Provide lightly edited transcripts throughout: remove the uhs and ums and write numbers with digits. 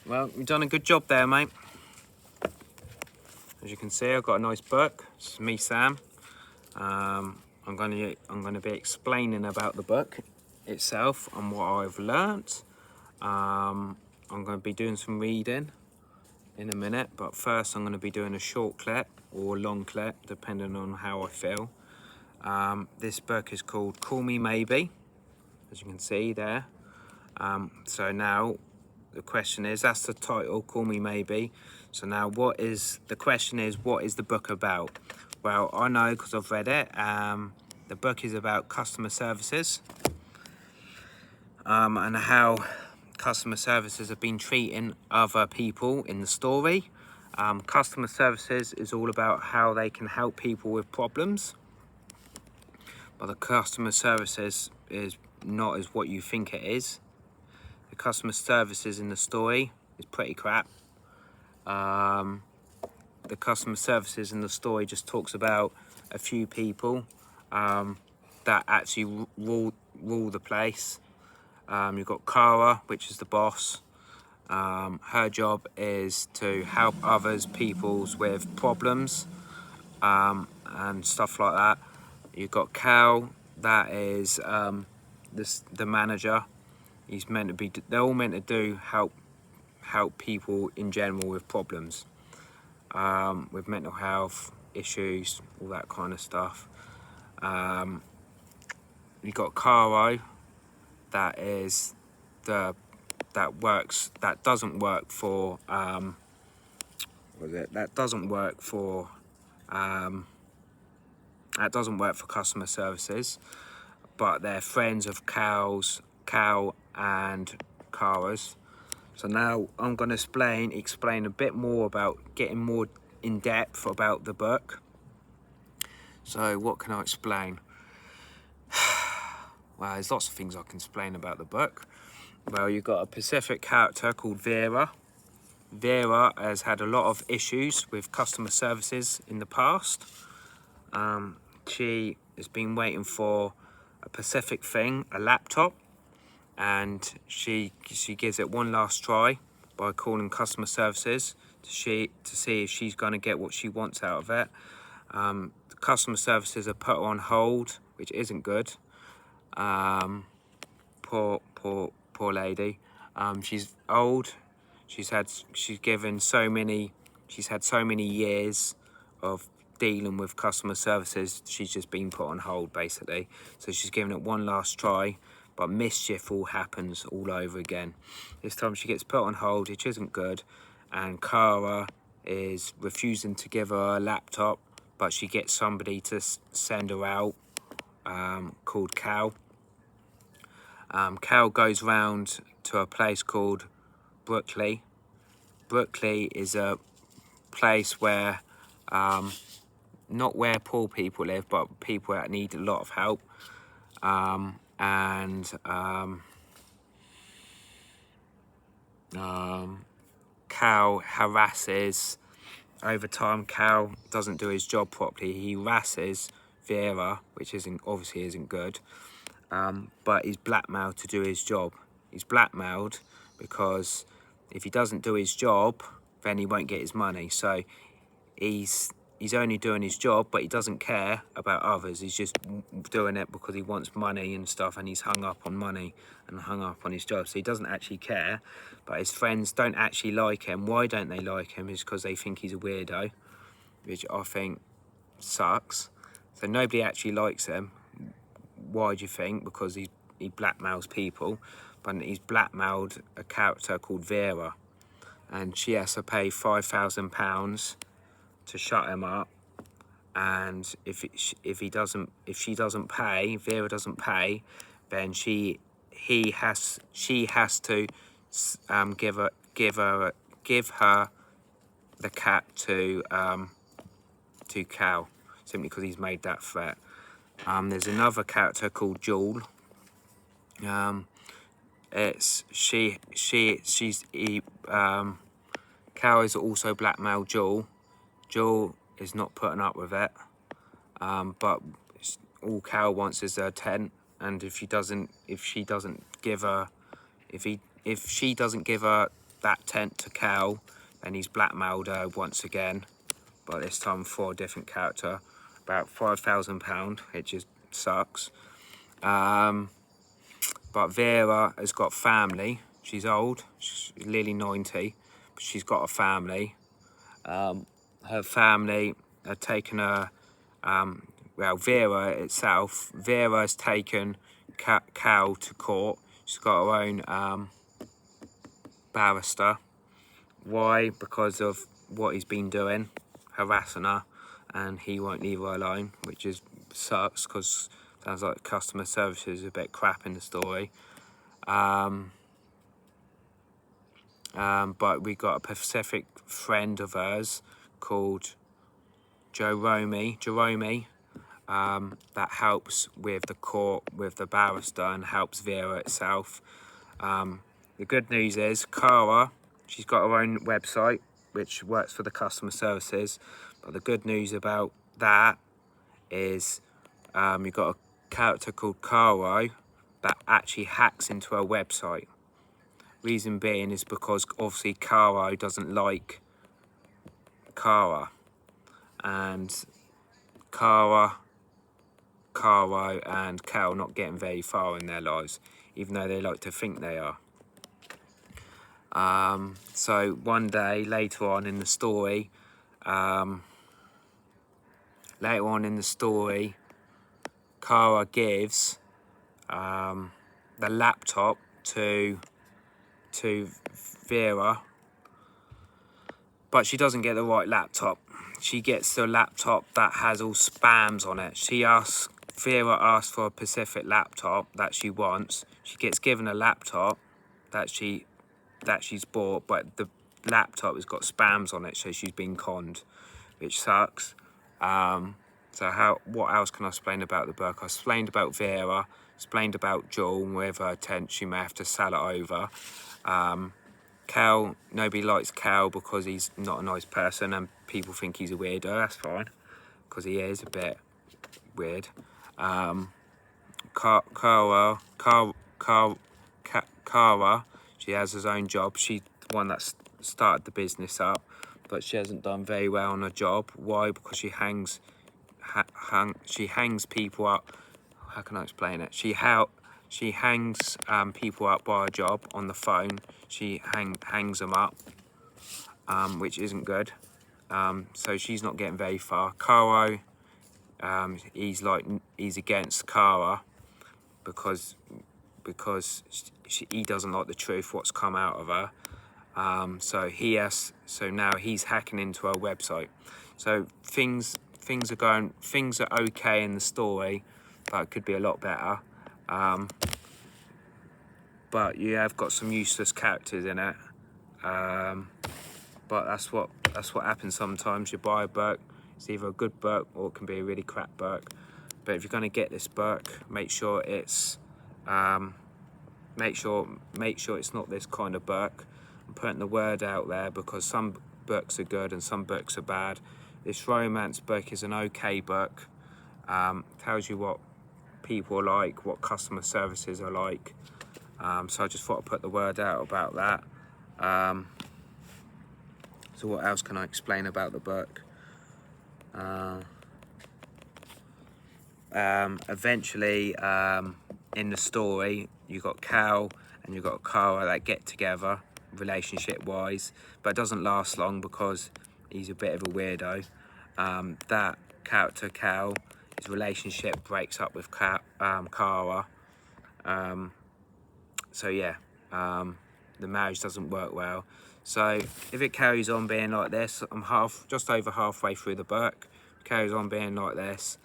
Well, you've done a good job there, mate. As you can see, I've got a nice book. This is me, Sam. I'm gonna be explaining about the book itself and what I've learnt. I'm gonna be doing some reading in a minute, but first I'm gonna be doing a short clip or a long clip, depending on how I feel. This book is called Call Me Maybe, as you can see there. So now the question is, that's the title, Call Me Maybe. So now what is the book about? Well, I know because I've read it. The book is about customer services and how customer services have been treating other people in the story. Customer services is all about how they can help people with problems, but the customer services is not as what you think it is. The customer services in the story is pretty crap. The customer services in the story just talks about a few people that actually rule the place. You've got Cara, which is the boss. Her job is to help peoples with problems and stuff like that. You've got Cal, that is the manager. They're all meant to help people in general with problems, with mental health issues, all that kind of stuff. You've got Caro, that is that doesn't work for customer services, but they're friends of Cal and Cara's. So now I'm going to explain a bit more about getting more in depth about the book. So what can I explain? Well, there's lots of things I can explain about the book. Well, you've got a Pacific character called Vera. Vera has had a lot of issues with customer services in the past. She has been waiting for a Pacific thing, a laptop, and she gives it one last try by calling customer services to see if she's going to get what she wants out of it. The customer services have put her on hold, which isn't good. Poor lady. She's old. She's had so many years of dealing with customer services. She's just been put on hold, basically. So she's given it one last try, but mischief all happens all over again. This time she gets put on hold, which isn't good, and Cara is refusing to give her a laptop, but she gets somebody to send her out, called Cal. Cal goes round to a place called Brookley. Brookley is a place where, not where poor people live, but people that need a lot of help. Cal harasses. Over time, Cal doesn't do his job properly. He harasses Vera, which obviously isn't good. But he's blackmailed to do his job. He's blackmailed because if he doesn't do his job, then he won't get his money. So he's only doing his job, but he doesn't care about others. He's just doing it because he wants money and stuff, and he's hung up on money and hung up on his job. So he doesn't actually care, but his friends don't actually like him. Why don't they like him? Is because they think he's a weirdo, which I think sucks. So nobody actually likes him. Why do you think? Because he blackmails people, but he's blackmailed a character called Vera, and she has to pay £5,000 to shut him up. And if she doesn't pay, Vera doesn't pay, then she has to give her the cat to Cal, simply because he's made that threat. There's another character called Jewel. Cal is also blackmailed Jewel. Jewel is not putting up with it, but all Cal wants is her tent, and if she doesn't give her that tent to Cal, and he's blackmailed her once again, but this time for a different character, about £5,000, which just sucks. But Vera has got family. She's old, she's nearly 90, but she's got a family. Her family have taken her, well, Vera itself, Vera has taken Cal to court. She's got her own barrister. Why? Because of what he's been doing, harassing her, and he won't leave her alone, which is sucks, because sounds like customer service is a bit crap in the story. But we got a Pacific friend of hers called Jerome, that helps with the court, with the barrister, and helps Vera itself. The good news is Cara, she's got her own website which works for the customer services, but the good news about that is you've got a character called Caro that actually hacks into her website. Reason being is because obviously Caro doesn't like Cara, and Caro and Cal not getting very far in their lives, even though they like to think they are. So one day later on in the story, Cara gives the laptop to Vera, but she doesn't get the right laptop. She gets the laptop that has all spams on it. Vera asks for a Pacific laptop that she wants. She gets given a laptop that she's bought, but the laptop has got spams on it, so she's been conned, which sucks. So what else can I explain about the book? I explained about Vera, explained about Jewel, with her tent, she may have to sell it over. Cal, nobody likes Cal because he's not a nice person and people think he's a weirdo. That's fine, because he is a bit weird. Cara, she has her own job. She's the one that started the business up, but she hasn't done very well on her job. Why? Because she hangs people up. How can I explain it? She hangs people up by her job on the phone. She hangs them up, which isn't good. So she's not getting very far. Caro, he's against Cara because he doesn't like the truth, what's come out of her. So now he's hacking into her website. So things are okay in the story, but it could be a lot better. But you have got some useless characters in it. But that's what happens sometimes. You buy a book, it's either a good book or it can be a really crap book. But if you're going to get this book, make sure it's not this kind of book. I'm putting the word out there because some books are good and some books are bad. This romance book is an okay book. Tells you what people are like, what customer services are like. So I just thought I'd put the word out about that. So what else can I explain about the book? Eventually, in the story, you got Cal and you got Cara that get together, relationship-wise, but it doesn't last long because he's a bit of a weirdo. That character Cal, his relationship breaks up with Cara. So yeah, the marriage doesn't work well. So if it carries on being like this, I'm just over halfway through the book. If it carries on being like this,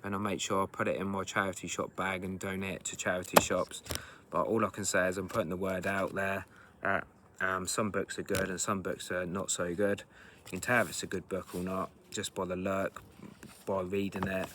and I'll make sure I put it in my charity shop bag and donate it to charity shops. But all I can say is I'm putting the word out there that some books are good and some books are not so good. You can tell if it's a good book or not just by the look, by reading it,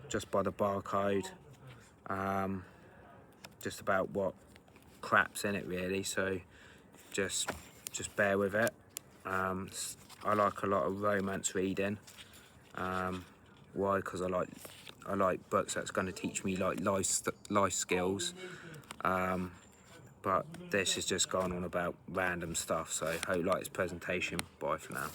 just by the barcode, just about what crap's in it really. So just bear with it. I like a lot of romance reading. Why? Because I like books that's going to teach me like life skills. But this has just gone on about random stuff, so hope you like his presentation. Bye for now.